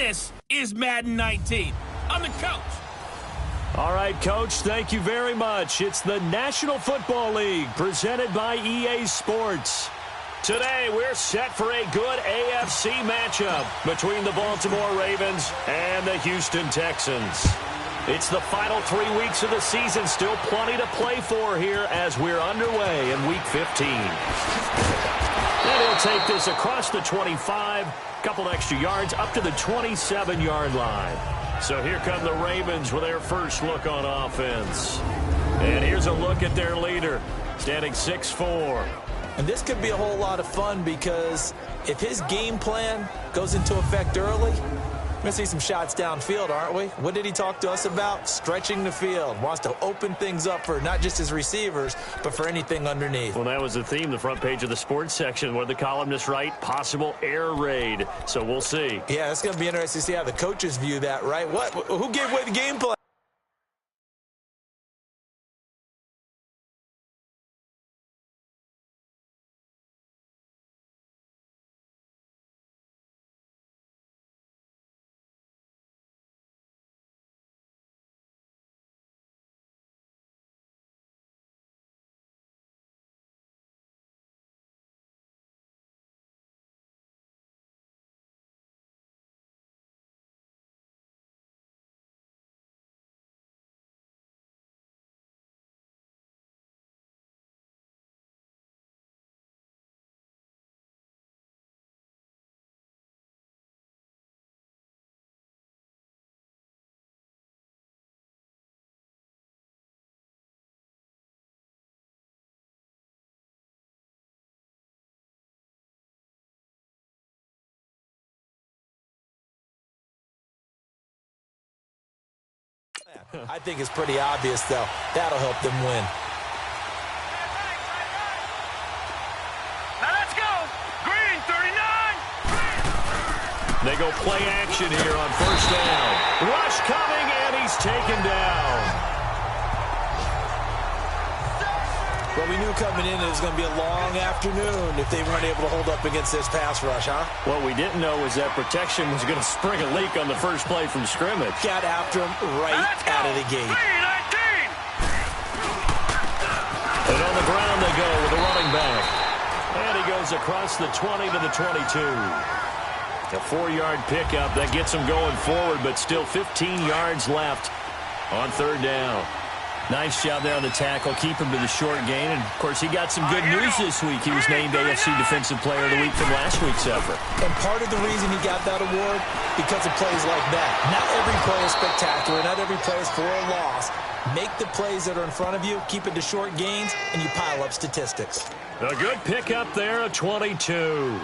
This is Madden 19. I'm the coach. All right, Coach, thank you very much. It's the National Football League presented by EA Sports. Today, we're set for a good AFC matchup between the Baltimore Ravens and the Houston Texans. It's the final 3 weeks of the season. Still plenty to play for here as we're underway in Week 15. And he'll take this across the 25, couple extra yards, up to the 27-yard line. So here come the Ravens with their first look on offense. And here's a look at their leader, standing 6'4". And this could be a whole lot of fun because if his game plan goes into effect early, we're going to see some shots downfield, aren't we? What did he talk to us about? Stretching the field. Wants to open things up for not just his receivers, but for anything underneath. Well, that was the theme, the front page of the sports section, where the columnists write possible air raid. So we'll see. Yeah, it's going to be interesting to see how the coaches view that, right? Who gave away the game plan? I think it's pretty obvious, though. That'll help them win. Now let's go. Green, 39. They go play action here on first down. Rush coming, and he's taken down. Well, we knew coming in it was going to be a long afternoon if they weren't able to hold up against this pass rush, huh? What we didn't know was that protection was going to spring a leak on the first play from scrimmage. Got after him right out of the gate. 3-19. And on the ground they go with the running back. And he goes across the 20 to the 22. A 4-yard pickup that gets him going forward, but still 15 yards left on third down. Nice job there on the tackle. Keep him to the short gain. And, of course, he got some good news this week. He was named AFC Defensive Player of the Week from last week's effort. And part of the reason he got that award, because of plays like that. Not every play is spectacular. Not every play is for a loss. Make the plays that are in front of you, keep it to short gains, and you pile up statistics. A good pickup there, a 22.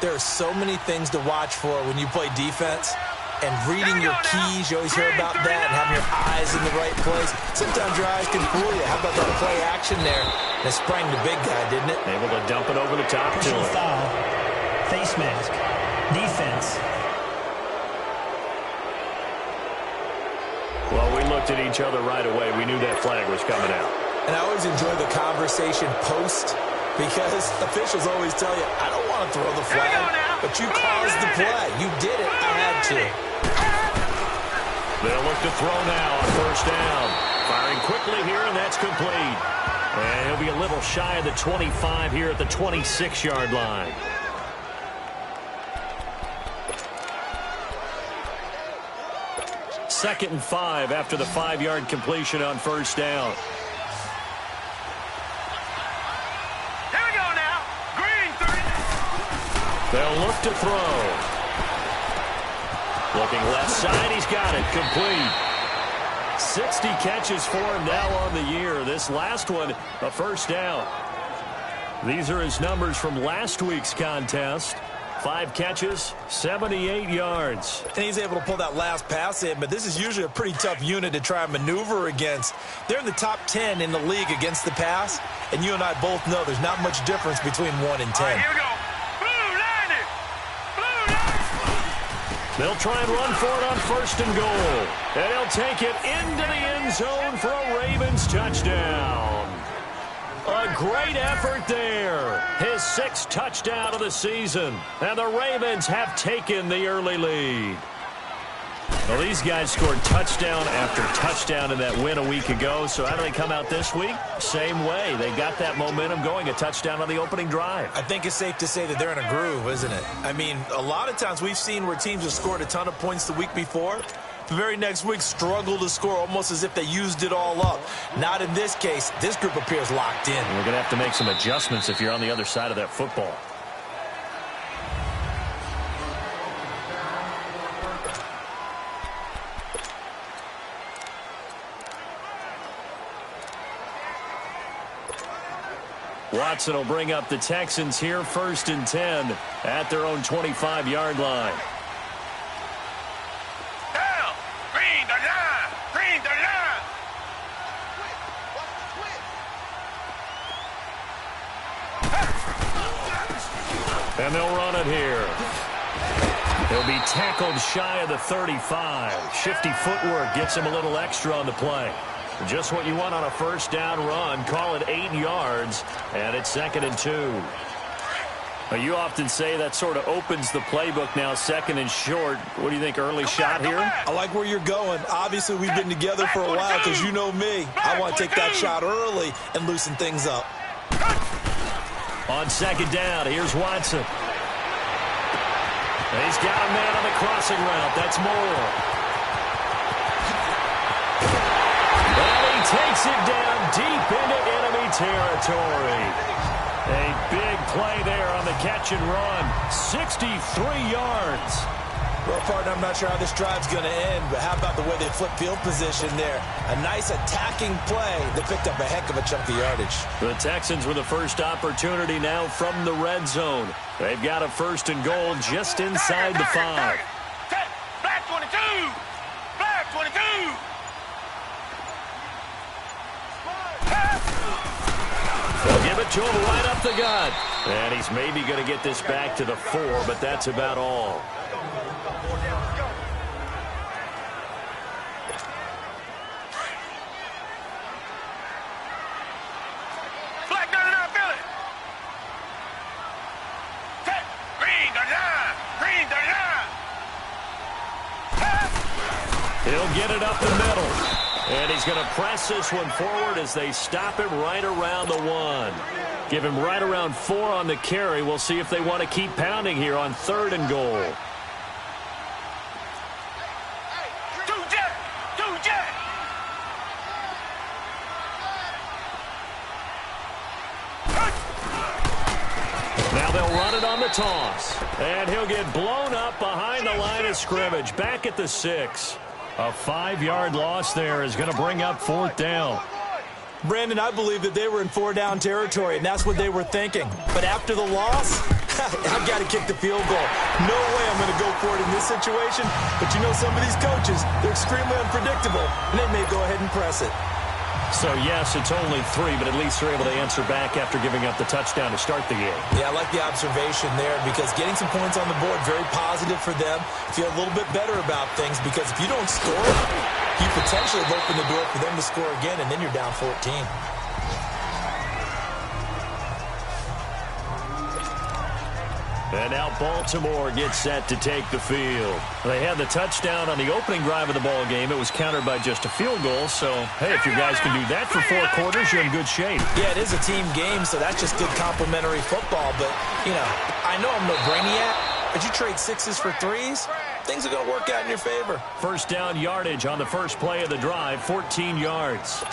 There are so many things to watch for when you play defense. And reading your keys, you always hear about that, and having your eyes in the right place. Sometimes your eyes can fool you. How about that play action there? And it sprang the big guy, didn't it? Able to dump it over the top to him. Foul, face mask, defense. Well, we looked at each other right away. We knew that flag was coming out. And I always enjoy the conversation post, because officials always tell you, I don't want to throw the flag, but you caused the play. You did it. I had to. They'll look to throw now on first down. Firing quickly here, and that's complete. And he'll be a little shy of the 25 here at the 26-yard line. Second and 5 after the 5-yard completion on first down. Here we go now. Green, 39. They'll look to throw. Looking left side, he's got it, complete. 60 catches for him now on the year. This last one, a first down. These are his numbers from last week's contest. 5 catches, 78 yards. And he's able to pull that last pass in, but this is usually a pretty tough unit to try and maneuver against. They're in the top 10 in the league against the pass, and you and I both know there's not much difference between 1 and 10. All right, here we go. They'll try and run for it on first and goal. And he'll take it into the end zone for a Ravens touchdown. A great effort there. His 6th touchdown of the season. And the Ravens have taken the early lead. Well, these guys scored touchdown after touchdown in that win a week ago. So how do they come out this week? Same way. They got that momentum going, a touchdown on the opening drive. I think it's safe to say that they're in a groove, isn't it? I mean, a lot of times we've seen where teams have scored a ton of points the week before. The very next week struggle to score almost as if they used it all up. Not in this case. This group appears locked in. We're going to have to make some adjustments if you're on the other side of that football. Watson will bring up the Texans here, 1st and 10 at their own 25-yard line. Down. Green the line. Green the line. And they'll run it here. He'll be tackled shy of the 35. Shifty footwork gets him a little extra on the play. Just what you want on a 1st down run. Call it 8 yards, and it's 2nd and 2. Now, you often say that sort of opens the playbook now, 2nd and short. What do you think, early shot here? I like where you're going. Obviously, we've been together for a while because you know me. I want to take that shot early and loosen things up. On 2nd down, here's Watson. He's got a man on the crossing route. That's Moore. Takes it down deep into enemy territory. A big play there on the catch and run. 63 yards. Well, partner, I'm not sure how this drive's going to end, but how about the way they flip field position there? A nice attacking play that picked up a heck of a chunk of yardage. The Texans with the first opportunity now from the red zone. They've got a 1st and goal just inside the 5. Black 22. Black 22. They'll give it to him right up the gut. And he's maybe going to get this back to the 4, but that's about all. Black 99 Philly. Green the line. Green the line. He'll get it up the middle. And he's going to press this one forward as they stop him right around the 1. Give him right around 4 on the carry. We'll see if they want to keep pounding here on 3rd and goal. Now they'll run it on the toss. And he'll get blown up behind the line of scrimmage. Back at the 6. A 5-yard loss there is going to bring up 4th down. Brandon, I believe that they were in 4-down territory, and that's what they were thinking. But after the loss, I've got to kick the field goal. No way I'm going to go for it in this situation. But you know, some of these coaches, they're extremely unpredictable, and they may go ahead and press it. So, yes, it's only 3, but at least they're able to answer back after giving up the touchdown to start the game. Yeah, I like the observation there because getting some points on the board, very positive for them. Feel a little bit better about things because if you don't score, you potentially have opened the door for them to score again, and then you're down 14. And now Baltimore gets set to take the field. They had the touchdown on the opening drive of the ball game. It was countered by just a field goal. So, hey, if you guys can do that for 4 quarters, you're in good shape. Yeah, it is a team game, so that's just good complimentary football. But, you know, I know I'm no brainiac, but you trade 6s for 3s, things are going to work out in your favor. 1st down yardage on the first play of the drive, 14 yards.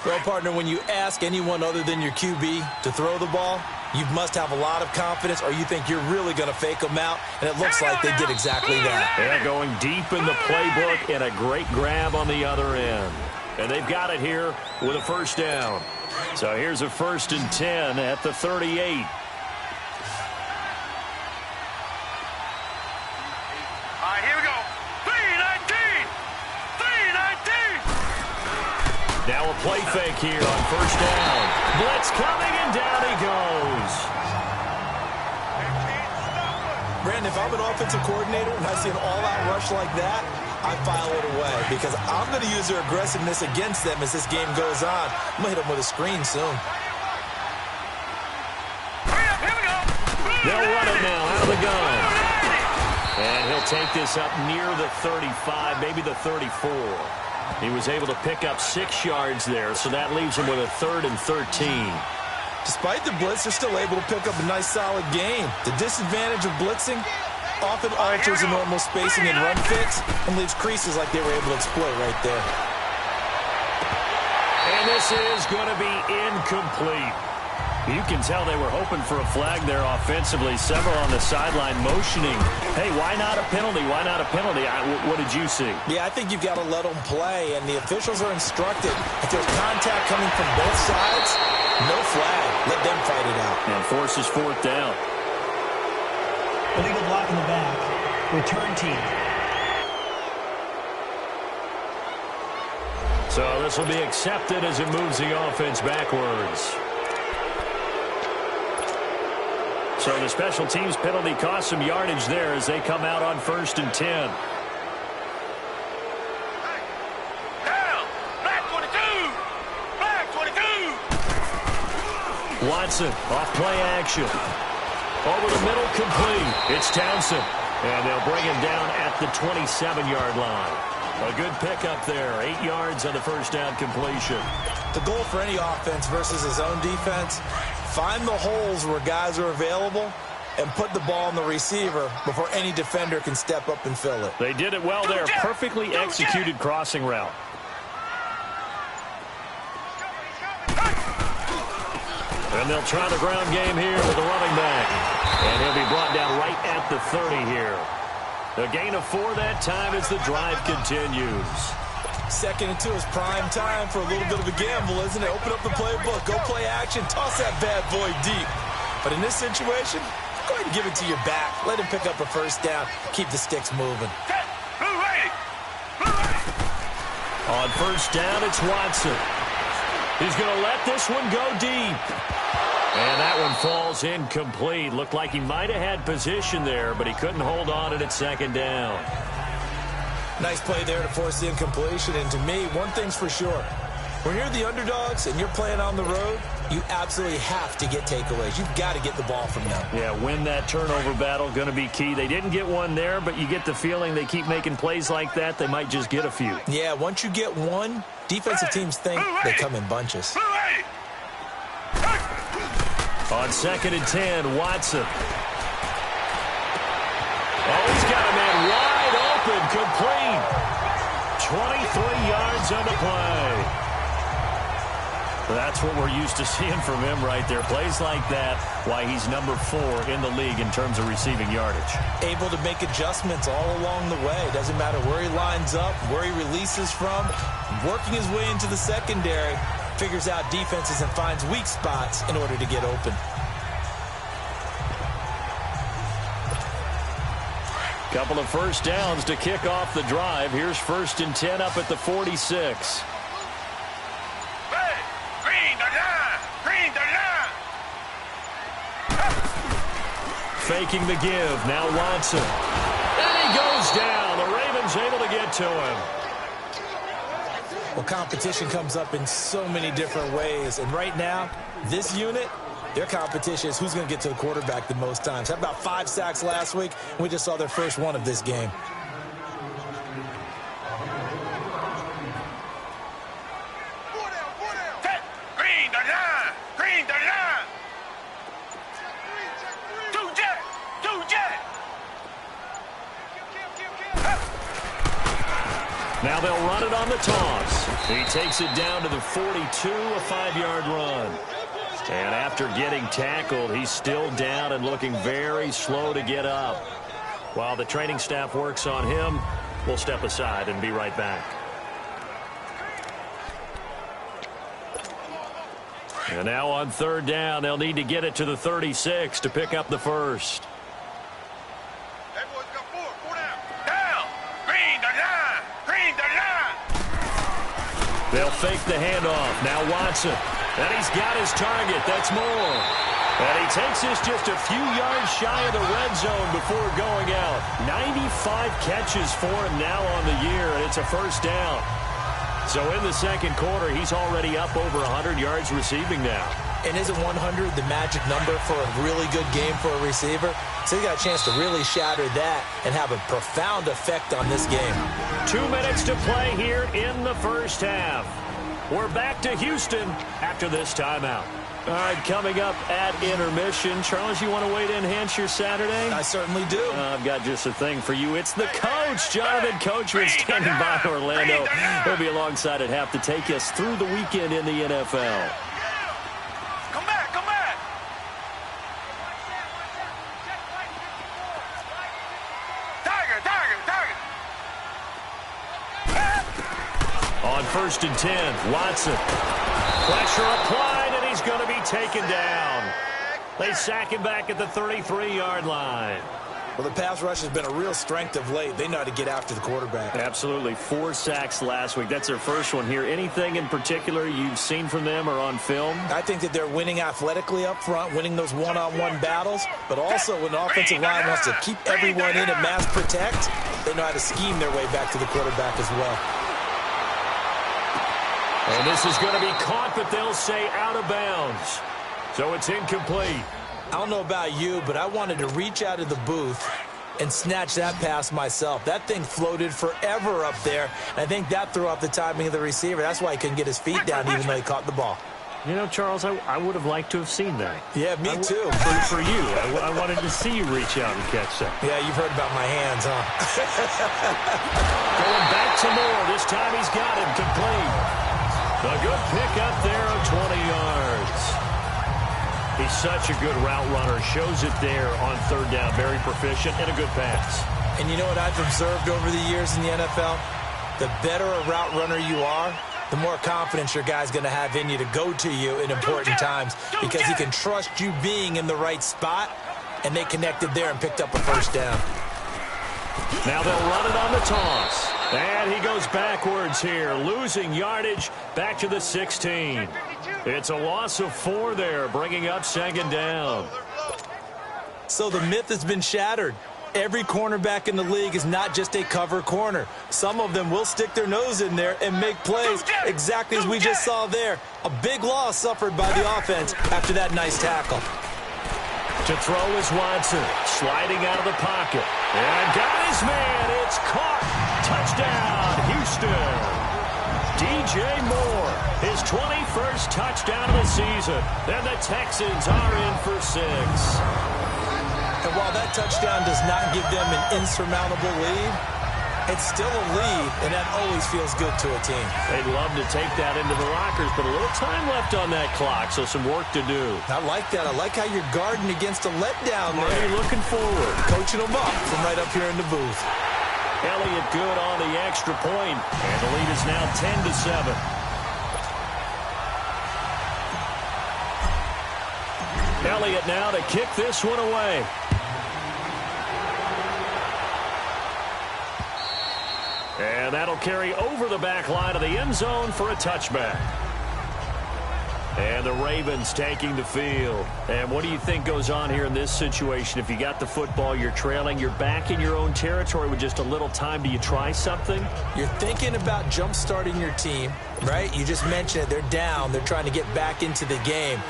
Well, partner, when you ask anyone other than your QB to throw the ball, you must have a lot of confidence or you think you're really going to fake them out, and it looks like they did exactly that. They're going deep in the playbook and a great grab on the other end. And they've got it here with a 1st down. So here's a 1st and 10 at the 38. All right, here we go. 319. 319. Now a play fake here on 1st down. Blitz coming, and down he goes. Brandon, if I'm an offensive coordinator and I see an all-out rush like that, I file it away because I'm going to use their aggressiveness against them as this game goes on. I'm going to hit them with a screen soon. They'll run it now out of the gun. And he'll take this up near the 35, maybe the 34. He was able to pick up 6 yards there, so that leaves him with a 3rd and 13. Despite the blitz, they're still able to pick up a nice, solid gain. The disadvantage of blitzing often alters the normal spacing and run fits and leaves creases like they were able to exploit right there. And this is going to be incomplete. You can tell they were hoping for a flag there offensively. Several on the sideline motioning. Hey, why not a penalty? Why not a penalty? What did you see? Yeah, I think you've got to let them play, and the officials are instructed. If there's contact coming from both sides, no flag. Let them fight it out. And forces 4th down. Illegal block in the back. Return team. So this will be accepted as it moves the offense backwards. So the special teams penalty cost some yardage there as they come out on 1st and 10. Down! Black 22! Black 22! Watson off play action. Over the middle, complete. It's Townsend. And they'll bring him down at the 27-yard line. A good pickup there. 8 yards on the first down completion. The goal for any offense versus his own defense, find the holes where guys are available and put the ball on the receiver before any defender can step up and fill it. They did it well there. Perfectly executed crossing route. And they'll try the ground game here with the running back. And he'll be brought down right at the 30 here. A gain of 4 that time as the drive continues. 2nd and 2 is prime time for a little bit of a gamble, isn't it? Open up the playbook, go play action, toss that bad boy deep. But in this situation, go ahead and give it to your back. Let him pick up a 1st down. Keep the sticks moving. On 1st down, it's Watson. He's going to let this one go deep. And that one falls incomplete. Looked like he might have had position there, but he couldn't hold on it at 2nd down. Nice play there to force the incompletion. And to me, one thing's for sure. When you're the underdogs and you're playing on the road, you absolutely have to get takeaways. You've got to get the ball from them. Yeah, win that turnover battle, going to be key. They didn't get one there, but you get the feeling they keep making plays like that, they might just get a few. Yeah, once you get one, defensive teams think they come in bunches. On 2nd and 10, Watson. Oh, he's got a man wide open, complete. 23 yards on the play. That's what we're used to seeing from him right there. Plays like that, why he's number 4 in the league in terms of receiving yardage. Able to make adjustments all along the way. Doesn't matter where he lines up, where he releases from. Working his way into the secondary, figures out defenses and finds weak spots in order to get open. Couple of 1st downs to kick off the drive. Here's 1st and 10 up at the 46. Faking the give. Now Watson. And he goes down. The Ravens able to get to him. Well, competition comes up in so many different ways. And right now, this unit, their competition is who's going to get to the quarterback the most times. Had about 5 sacks last week. We just saw their first one of this game. Now they'll run it on the toss. He takes it down to the 42, a 5-yard run. And after getting tackled, he's still down and looking very slow to get up. While the training staff works on him, we'll step aside and be right back. And now on 3rd down, they'll need to get it to the 36 to pick up the first. They'll fake the handoff. Now Watson. And he's got his target. That's Moore. And he takes this just a few yards shy of the red zone before going out. 95 catches for him now on the year, and it's a 1st down. So in the 2nd quarter, he's already up over 100 yards receiving now. And isn't 100 the magic number for a really good game for a receiver? So he got a chance to really shatter that and have a profound effect on this game. 2 minutes to play here in the first half. We're back to Houston after this timeout. All right, coming up at intermission. Charles, you want to wait to enhance your Saturday? I certainly do. I've got just a thing for you. It's the coach, Jonathan Coachman, standing by Orlando. He'll be alongside at half to take us through the weekend in the NFL. Come back, come back. Tiger, tiger, tiger. On 1st and 10, Watson. Pressure applied, and he's going to be taken down. They sack him back at the 33-yard line. Well, the pass rush has been a real strength of late. They know how to get after the quarterback. Absolutely. 4 sacks last week. That's their first one here. Anything in particular you've seen from them or on film? I think that they're winning athletically up front, winning those one-on-one battles, but also when the offensive line wants to keep everyone in and mass protect, they know how to scheme their way back to the quarterback as well. And this is going to be caught, but they'll say out of bounds. So it's incomplete. I don't know about you, but I wanted to reach out of the booth and snatch that pass myself. That thing floated forever up there. I think that threw off the timing of the receiver. That's why he couldn't get his feet down even though he caught the ball. You know, Charles, I would have liked to have seen that. Yeah, me too. For you. I wanted to see you reach out and catch that. Yeah, you've heard about my hands, huh? Going back to Moore. This time he's got him complete. A good pick up there of 20 yards. He's such a good route runner. Shows it there on 3rd down. Very proficient and a good pass. And you know what I've observed over the years in the NFL? The better a route runner you are, the more confidence your guy's going to have in you to go to you in important times because he can trust you being in the right spot, and they connected there and picked up a 1st down. Now they'll run it on the toss. And he goes backwards here, losing yardage back to the 16. It's a loss of 4 there, bringing up 2nd down. So the myth has been shattered. Every cornerback in the league is not just a cover corner. Some of them will stick their nose in there and make plays exactly as we just saw there. A big loss suffered by the offense after that nice tackle. To throw is Watson, sliding out of the pocket. And got his man. It's caught. Touchdown, Houston. DJ Moore, his 21st touchdown of the season. And the Texans are in for 6. And while that touchdown does not give them an insurmountable lead, it's still a lead, and that always feels good to a team. They'd love to take that into the lockers, but a little time left on that clock, so some work to do. I like that. I like how you're guarding against a letdown there. Marty looking forward. Coaching them up from right up here in the booth. Elliott good on the extra point, and the lead is now 10-7. Elliott now to kick this one away. And that'll carry over the back line of the end zone for a touchback. And the Ravens taking the field. And what do you think goes on here in this situation? If you got the football, you're trailing, you're back in your own territory with just a little time. Do you try something? You're thinking about jump-starting your team, right? You just mentioned it. They're down. They're trying to get back into the game.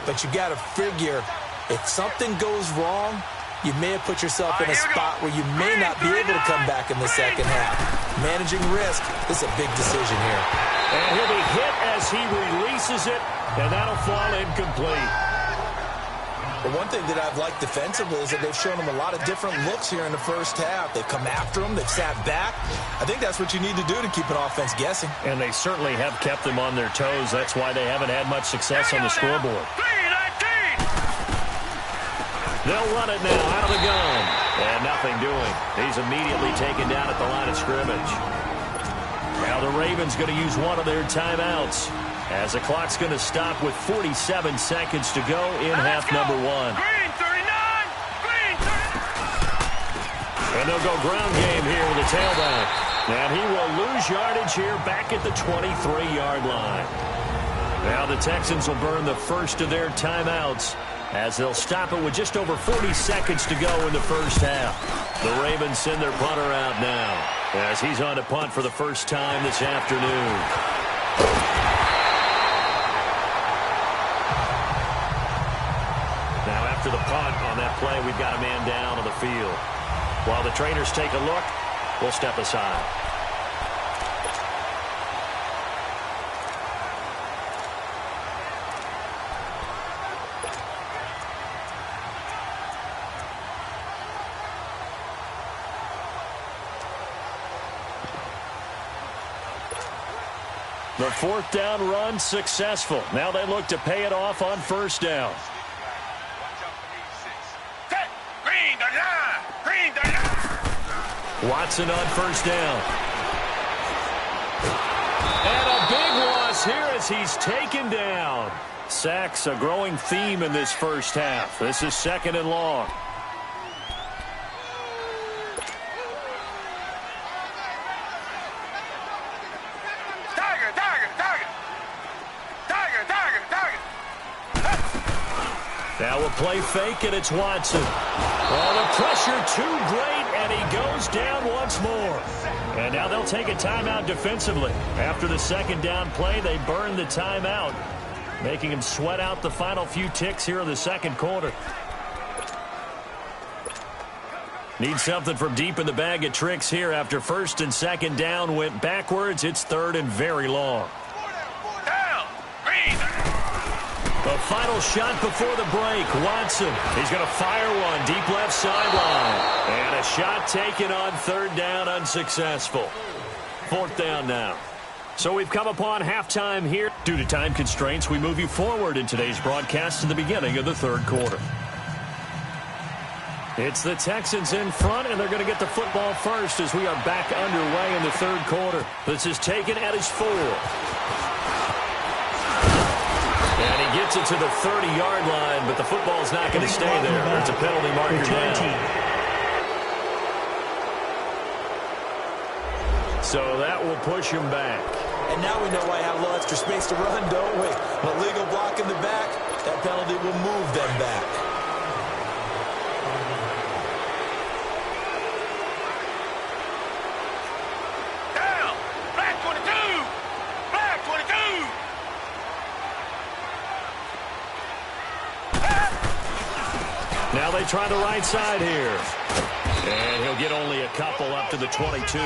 But you got to figure if something goes wrong, you may have put yourself in a spot where you may not be able to come back in the second half. Managing risk is a big decision here. And he'll be hit as he releases it, and that'll fall incomplete. The one thing that I've liked defensively is that they've shown them a lot of different looks here in the first half. They've come after them. They've sat back. I think that's what you need to do to keep an offense guessing. And they certainly have kept them on their toes. That's why they haven't had much success on the scoreboard. They'll run it now out of the gun. And nothing doing. He's immediately taken down at the line of scrimmage. Now the Ravens going to use one of their timeouts as the clock's going to stop with 47 seconds to go in half number 1. Green 39! Green 39! And they'll go ground game here with a tailback. And he will lose yardage here back at the 23-yard line. Now the Texans will burn the first of their timeouts as they'll stop it with just over 40 seconds to go in the first half. The Ravens send their punter out now as he's on to punt for the first time this afternoon. Now after the punt on that play, we've got a man down on the field. While the trainers take a look, we'll step aside. The fourth down run successful. Now they look to pay it off on first down. Green the line! Green the line! Watson on first down. And a big loss here as he's taken down. Sacks a growing theme in this first half. This is second and long. Now a play fake, and it's Watson. Oh, the pressure too great, and he goes down once more. And now they'll take a timeout defensively. After the second down play, they burn the timeout, making him sweat out the final few ticks here in the second quarter. Need something from deep in the bag of tricks here after first and second down went backwards. It's third and very long. The final shot before the break. Watson. He's going to fire one deep left sideline. And a shot taken on third down, unsuccessful. Fourth down now. So we've come upon halftime here. Due to time constraints, we move you forward in today's broadcast to the beginning of the third quarter. It's the Texans in front, and they're going to get the football first as we are back underway in the third quarter. This is taken at his 4. And he gets it to the 30-yard line, but the football's not going to stay there. It's a penalty marker down. So that will push him back. And now we know why I have a little extra space to run, don't we? An illegal block in the back, that penalty will move them back. Down! Black 22! Black 22! Now they try the right side here. And he'll get only a couple up to the 22.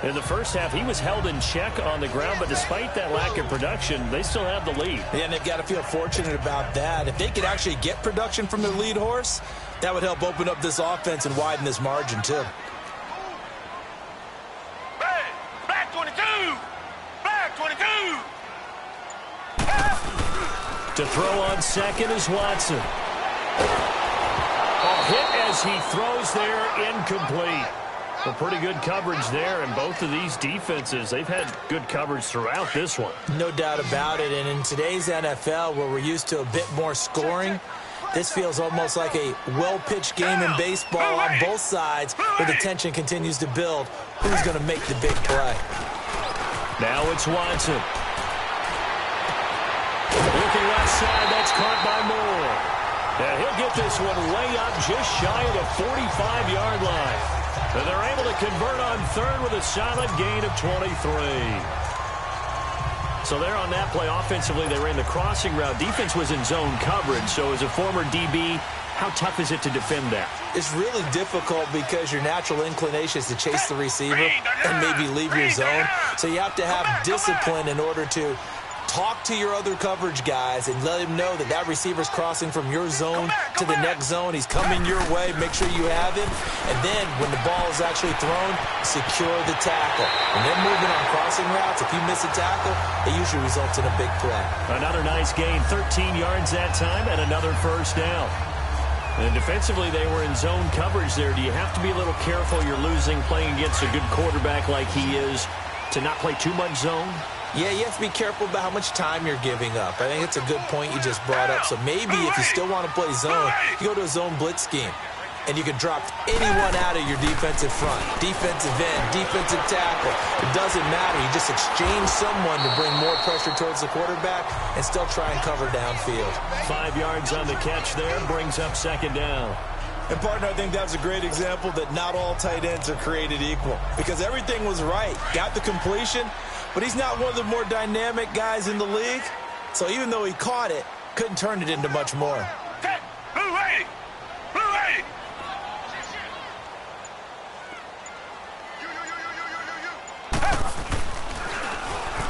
In the first half, he was held in check on the ground, but despite that lack of production, they still have the lead. Yeah, and they've got to feel fortunate about that. If they could actually get production from their lead horse, that would help open up this offense and widen this margin, too. Black 22! Black 22! To throw on second is Watson. A hit as he throws there, incomplete. Well, pretty good coverage there, and both of these defenses, they've had good coverage throughout this one. No doubt about it, and in today's NFL, where we're used to a bit more scoring, this feels almost like a well-pitched game in baseball on both sides, where the tension continues to build. Who's going to make the big play? Now it's Watson. Looking left side, that's caught by Moore. And he'll get this one way up just shy of the 45-yard line. And they're able to convert on third with a solid gain of 23. So there on that play, offensively, they ran the crossing route. Defense was in zone coverage. So as a former DB, how tough is it to defend that? It's really difficult because your natural inclination is to chase the receiver and maybe leave your zone. So you have to have discipline in order to talk to your other coverage guys and let him know that that receiver's crossing from your zone to the next zone. He's coming your way. Make sure you have him. And then when the ball is actually thrown, secure the tackle. When they're moving on crossing routes, if you miss a tackle, it usually results in a big play. Another nice gain, 13 yards that time, and another first down. And defensively, they were in zone coverage there. Do you have to be a little careful you're losing playing against a good quarterback like he is to not play too much zone? Yeah, you have to be careful about how much time you're giving up. I think it's a good point you just brought up. So maybe if you still want to play zone, you go to a zone blitz scheme. And you can drop anyone out of your defensive front. Defensive end, defensive tackle. It doesn't matter. You just exchange someone to bring more pressure towards the quarterback and still try and cover downfield. 5 yards on the catch there, brings up second down. And, partner, I think that's a great example that not all tight ends are created equal. Because everything was right. Got the completion, but he's not one of the more dynamic guys in the league. So even though he caught it, couldn't turn it into much more.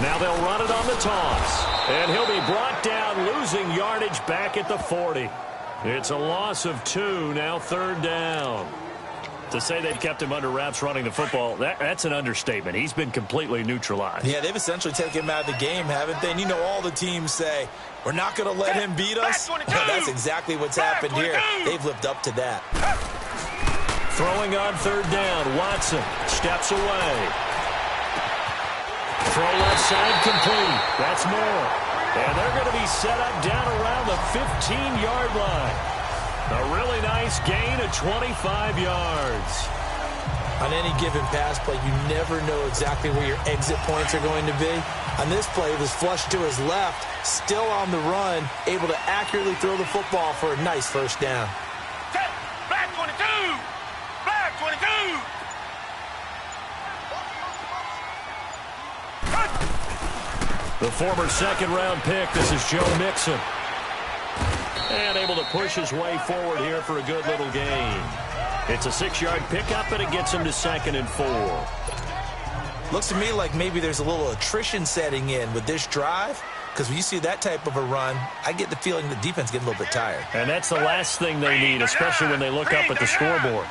Now they'll run it on the toss. And he'll be brought down, losing yardage back at the 40. It's a loss of 2, now 3rd down. To say they've kept him under wraps running the football, that's an understatement. He's been completely neutralized. Yeah, they've essentially taken him out of the game, haven't they? And you know all the teams say, we're not going to let him beat us. That's exactly what's happened here. They've lived up to that. Throwing on 3rd down, Watson steps away. Throw left side complete. That's more. And they're going to be set up down around the 15-yard line. A really nice gain of 25 yards. On any given pass play, you never know exactly where your exit points are going to be. On this play, it was flushed to his left, still on the run, able to accurately throw the football for a nice 1st down. Black 22! Black 22! The former 2nd-round pick, this is Joe Mixon. And able to push his way forward here for a good little gain. It's a 6-yard pickup, and it gets him to 2nd and 4. Looks to me like maybe there's a little attrition setting in with this drive, because when you see that type of a run, I get the feeling the defense getting a little bit tired. And that's the last thing they need, especially when they look up at the scoreboard.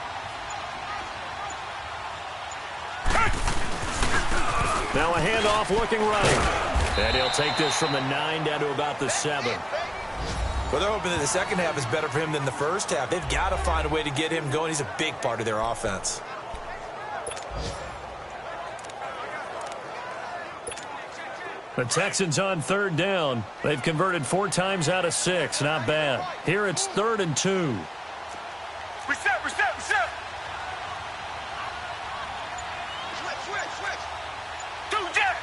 Now a handoff looking right. And he'll take this from the 9 down to about the 7. Well, they're hoping that the second half is better for him than the first half. They've got to find a way to get him going. He's a big part of their offense. The Texans on 3rd down. They've converted 4 times out of 6. Not bad. Here it's 3rd and 2. Reset! Switch! Two jet!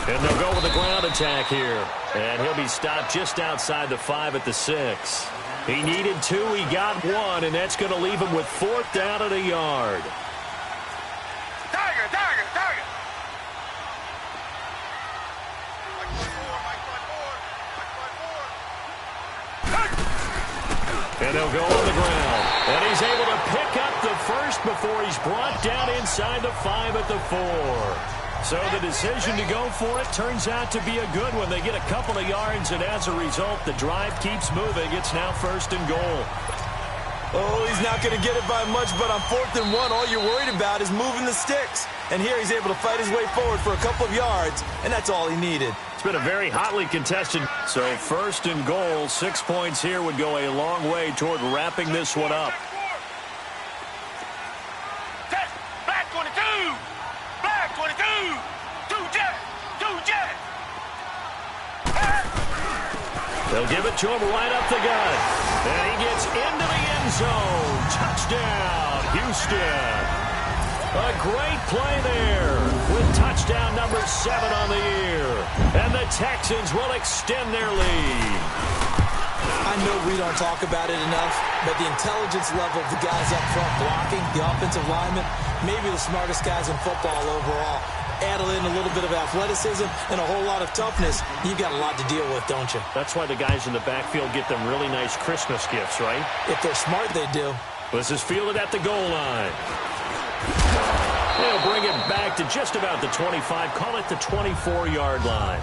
And they'll go with a ground attack here. And he'll be stopped just outside the 5 at the 6. He needed 2, he got 1, and that's going to leave him with 4th down and a yard. Tiger! And they'll go on the ground. And he's able to pick up the first before he's brought down inside the 5 at the 4. So the decision to go for it turns out to be a good one. They get a couple of yards, and as a result, the drive keeps moving. It's now 1st and goal. Oh, he's not going to get it by much, but on 4th and 1, all you're worried about is moving the sticks. And here he's able to fight his way forward for a couple of yards, and that's all he needed. It's been a very hotly contested. So 1st and goal, 6 points here would go a long way toward wrapping this one up. Black 22! Black 22! Two jet! They'll give it to him right up the gut. And he gets into the end zone. Touchdown, Houston. A great play there with touchdown number 7 on the year. And the Texans will extend their lead. I know we don't talk about it enough, but the intelligence level of the guys up front blocking, the offensive linemen, maybe the smartest guys in football overall. Add in a little bit of athleticism and a whole lot of toughness, you've got a lot to deal with, don't you? That's why the guys in the backfield get them really nice Christmas gifts, right? If they're smart, they do. This is fielded at the goal line. They'll bring it back to just about the 25, call it the 24-yard line.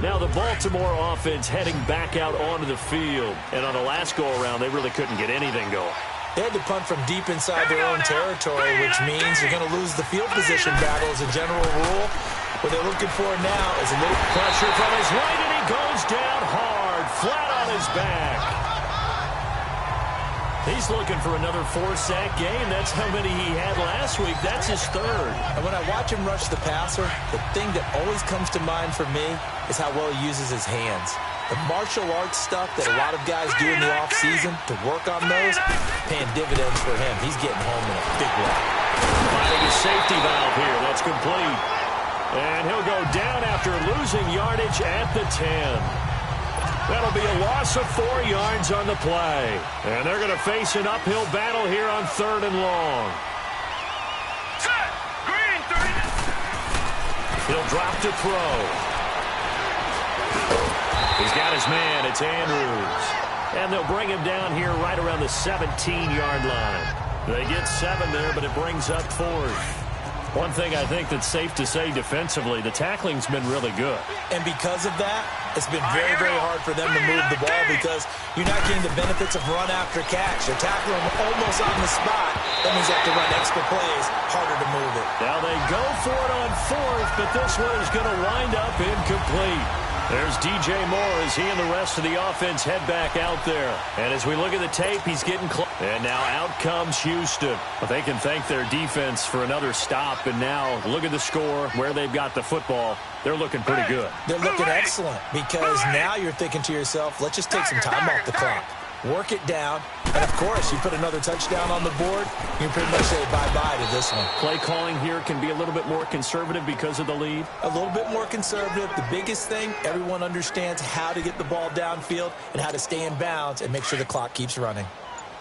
Now the Baltimore offense heading back out onto the field. And on the last go-around, they really couldn't get anything going. They had to punt from deep inside their own territory, which means you're going to lose the field position battle as a general rule. What they're looking for now is a little pressure from his right, and he goes down hard, flat on his back. He's looking for another 4-sack game. That's how many he had last week. That's his 3rd. And when I watch him rush the passer, the thing that always comes to mind for me is how well he uses his hands. The martial arts stuff that a lot of guys do in the offseason to work on those, paying dividends for him. He's getting home in a big way. Finding a safety valve here. That's complete. And he'll go down after losing yardage at the 10. That'll be a loss of 4 yards on the play. And they're going to face an uphill battle here on 3rd and long. He'll drop to throw. He's got his man. It's Andrews. And they'll bring him down here right around the 17-yard line. They get 7 there, but it brings up 4th. One thing I think that's safe to say defensively, the tackling's been really good. And because of that, it's been very, very hard for them to move the ball because you're not getting the benefits of run after catch. You're tackling them almost on the spot. That means you have to run extra plays, harder to move it. Now they go for it on 4th, but this one is going to wind up incomplete. There's DJ Moore as he and the rest of the offense head back out there. And as we look at the tape, he's getting close. And now out comes Houston. But they can thank their defense for another stop. And now look at the score, where they've got the football. They're looking pretty good. They're looking excellent because now you're thinking to yourself, let's just take some time off the clock. Work it down. And, of course, you put another touchdown on the board, you can pretty much say bye-bye to this one. Play calling here can be a little bit more conservative because of the lead. A little bit more conservative. The biggest thing, everyone understands how to get the ball downfield and how to stay in bounds and make sure the clock keeps running.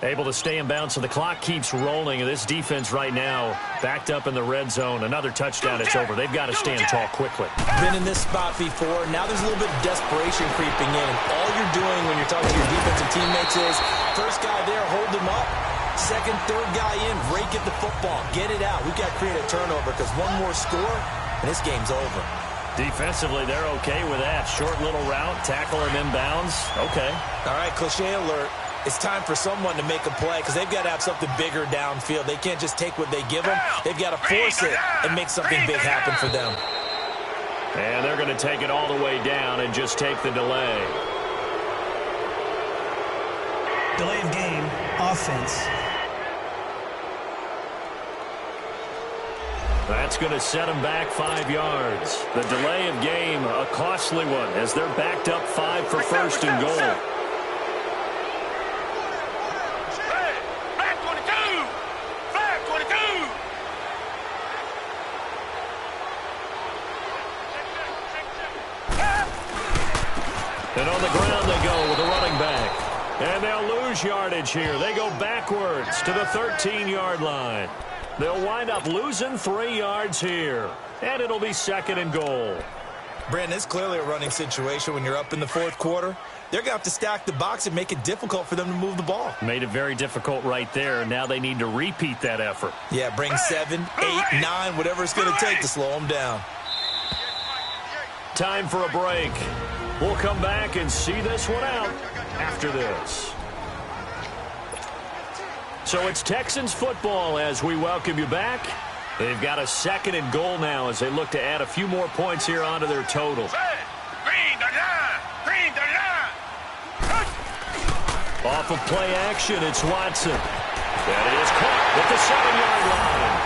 Able to stay in bounds, so the clock keeps rolling. And this defense right now backed up in the red zone. Another touchdown, it's over. They've got to stand tall quickly. Been in this spot before. Now there's a little bit of desperation creeping in. And all you're doing when you're talking to your defensive teammates is first guy there, hold him up. Second, third guy in, rake at the football. Get it out. We've got to create a turnover because one more score, and this game's over. Defensively, they're okay with that. Short little route, tackle him inbounds. Okay. All right, cliche alert. It's time for someone to make a play because they've got to have something bigger downfield. They can't just take what they give them. They've got to force it and make something big happen for them. And they're going to take it all the way down and just take the delay. Delay of game, offense. That's going to set them back 5 yards. The delay of game, a costly one as they're backed up 5 for first and goal. And on the ground they go with a running back. And they'll lose yardage here. They go backwards to the 13-yard line. They'll wind up losing 3 yards here. And it'll be 2nd and goal. Brandon, it's clearly a running situation when you're up in the 4th quarter. They're going to have to stack the box and make it difficult for them to move the ball. Made it very difficult right there. Now they need to repeat that effort. Yeah, bring 7, 8, 9, whatever it's going to take to slow them down. Time for a break. We'll come back and see this one out after this. So it's Texans football as we welcome you back. They've got a 2nd and goal now as they look to add a few more points here onto their total. Green the line! Green the line! Off of play action, it's Watson. That is caught at the 7-yard line.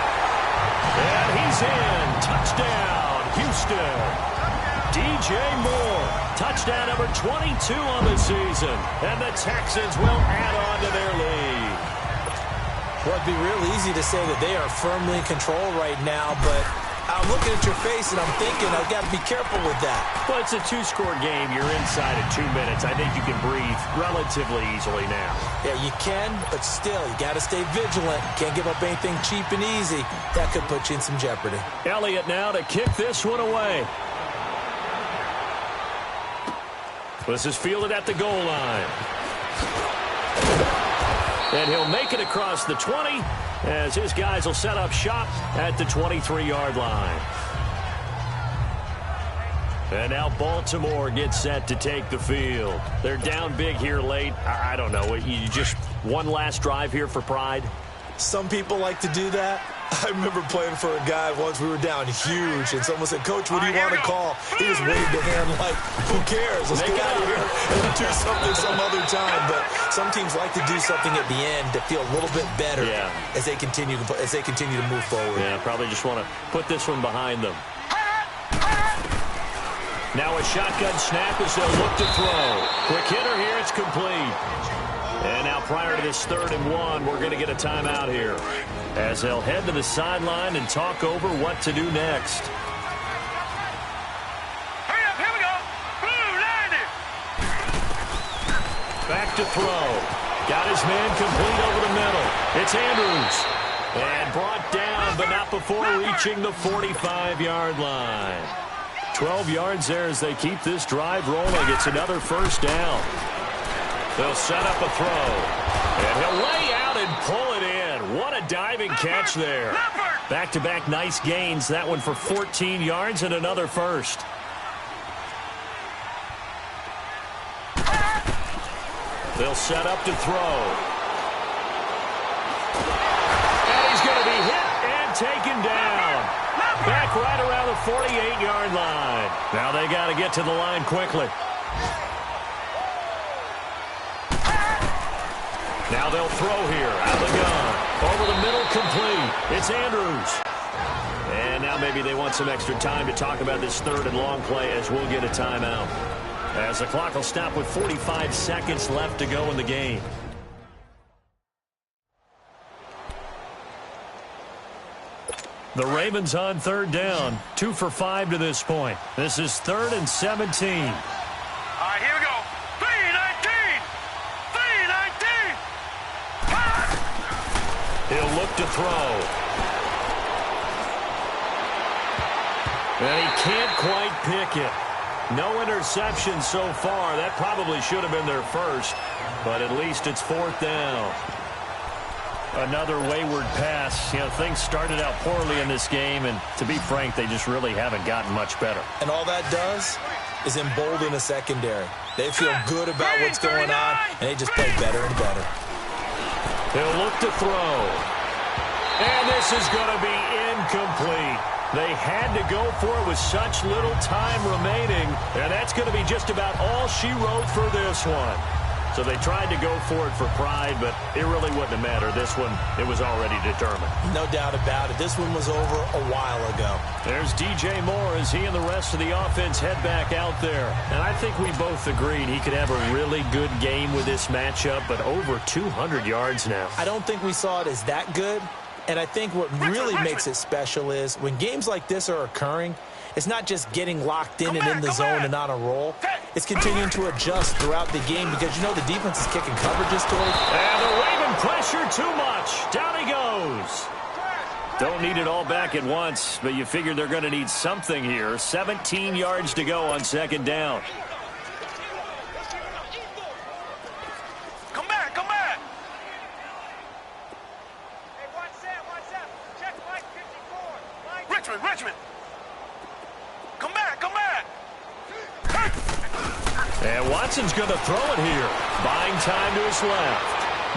And he's in. Touchdown, Houston. DJ Moore, touchdown number 22 on the season. And the Texans will add on to their lead. Well, it'd be real easy to say that they are firmly in control right now, but I'm looking at your face and I'm thinking I've got to be careful with that. Well, it's a 2-score game. You're inside of 2 minutes. I think you can breathe relatively easily now. Yeah, you can, but still, you got to stay vigilant. Can't give up anything cheap and easy. That could put you in some jeopardy. Elliott now to kick this one away. This is fielded at the goal line. And he'll make it across the 20 as his guys will set up shop at the 23-yard line. And now Baltimore gets set to take the field. They're down big here late. I don't know. You just one last drive here for pride? Some people like to do that. I remember playing for a guy once. We were down huge, and someone said, "Coach, what do you want to call?" He just waved a hand like, "Who cares? Let's get out of here and do something some other time." But some teams like to do something at the end to feel a little bit better as they continue to move forward. Yeah, probably just want to put this one behind them. Now a shotgun snap as they'll look to throw. Quick hitter here, it's complete. And now prior to this 3rd and 1, we're going to get a timeout here as they'll head to the sideline and talk over what to do next. Hurry up, here we go. Blue, line it. Back to throw. Got his man complete over the middle. It's Andrews. And brought down, but not before reaching the 45-yard line. 12 yards there as they keep this drive rolling. It's another first down. They'll set up a throw. And he'll lay out and pull it in. What a diving catch there. Back-to-back nice gains. That one for 14 yards and another first. They'll set up to throw. And he's going to be hit and taken down. Back right around the 48-yard line. Now they got to get to the line quickly. Now they'll throw here out of the gun. Over the middle, complete. It's Andrews. And now maybe they want some extra time to talk about this third and long play as we'll get a timeout. As the clock will stop with 45 seconds left to go in the game. The Ravens on third down. 2 for 5 to this point. This is 3rd and 17. All right, here we go. 3-19. 3-19. He'll look to throw. And he can't quite pick it. No interception so far. That probably should have been their first, but at least it's 4th down. Another wayward pass. You know, things started out poorly in this game, and to be frank, they just really haven't gotten much better. And all that does is embolden the secondary. They feel good about what's going on, and they just play better and better. He'll look to throw. And this is going to be incomplete. They had to go for it with such little time remaining, and that's going to be just about all she wrote for this one. So they tried to go for it for pride, but it really wouldn't have mattered. This one, it was already determined. No doubt about it. This one was over a while ago. There's DJ Moore as he and the rest of the offense head back out there. And I think we both agreed he could have a really good game with this matchup, but over 200 yards now. I don't think we saw it as that good. And I think what really makes it special is when games like this are occurring, it's not just getting locked in and in the zone and on a roll. It's continuing to adjust throughout the game because, you know, the defense is kicking coverages to it. And the Raven pressure too much. Down he goes. Don't need it all back at once, but you figure they're going to need something here. 17 yards to go on 2nd down. Come back, come back. Hey, what's that? Check Mike 54. Richmond. Come back, come back. And Watson's going to throw it here. Buying time to his left.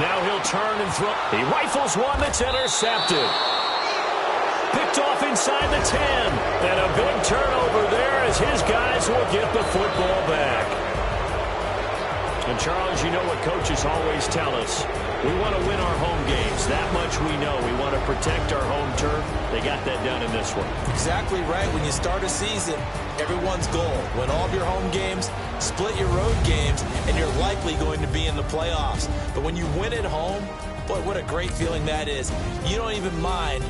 Now he'll turn and throw. He rifles one that's intercepted. Picked off inside the 10. And a big turnover there as his guys will get the football back. And Charles, you know what coaches always tell us. We want to win our home games. That much we know. We want to protect our home turf. They got that done in this one. Exactly right. When you start a season, everyone's goal, win all of your home games, split your road games, and you're likely going to be in the playoffs. But when you win at home, boy, what a great feeling that is. You don't even mind